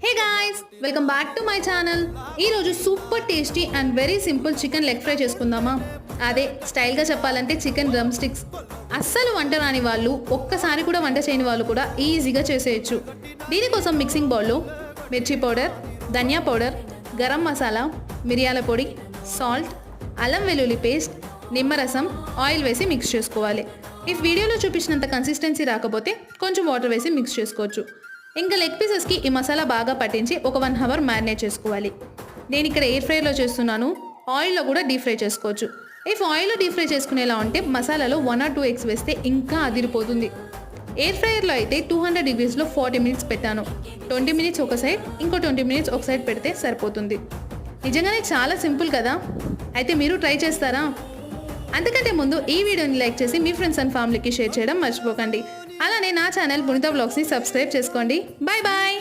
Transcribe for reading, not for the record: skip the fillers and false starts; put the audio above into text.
Hey guys, welcome back to my channel. ఈరోజు super tasty and very simple chicken leg fry చేసుకుందామా? అదే స్టైల్గా చెప్పాలంటే చికెన్ డ్రమ్ స్టిక్స్. అస్సలు వంట రాని వాళ్ళు, ఒక్కసారి కూడా వంట చేయని వాళ్ళు కూడా ఈజీగా చేసేయచ్చు. దీనికోసం మిక్సింగ్ బౌల్లో మిర్చి పౌడర్, ధనియా పౌడర్, గరం మసాలా, మిరియాల పొడి, సాల్ట్, అల్లం వెల్లుల్లి పేస్ట్, నిమ్మరసం, ఆయిల్ వేసి మిక్స్ చేసుకోవాలి. ఇఫ్ వీడియోలో చూపించినంత కన్సిస్టెన్సీ రాకపోతే కొంచెం వాటర్ వేసి మిక్స్ చేసుకోవచ్చు. ఇంకా లెగ్ పీసెస్కి ఈ మసాలా బాగా పట్టించి ఒక 1 అవర్ మ్యారినేట్ చేసుకోవాలి. నేను ఇక్కడ ఎయిర్ ఫ్రైలో చేస్తున్నాను. ఆయిల్లో కూడా డీప్ ఫ్రై చేసుకోవచ్చు. ఇఫ్ ఆయిల్లో డీప్ ఫ్రై చేసుకునేలా ఉంటే మసాలాలో 1 or 2 eggs వేస్తే ఇంకా అదిరిపోతుంది. ఎయిర్ ఫ్రైయర్లో అయితే 200 degreesలో 40 minutes పెట్టాను. 20 minutes ఒక సైడ్, ఇంకో 20 minutes ఒక సైడ్ పెడితే సరిపోతుంది. నిజంగానే చాలా సింపుల్ కదా. అయితే మీరు ట్రై చేస్తారా? అంతకంటే ముందు ఈ వీడియోని లైక్ చేసి మీ ఫ్రెండ్స్ అండ్ ఫ్యామిలీకి షేర్ చేయడం మర్చిపోకండి. అలానే నా ఛానల్ పునీత వ్లాగ్స్ని సబ్స్క్రైబ్ చేసుకోండి. Bye bye.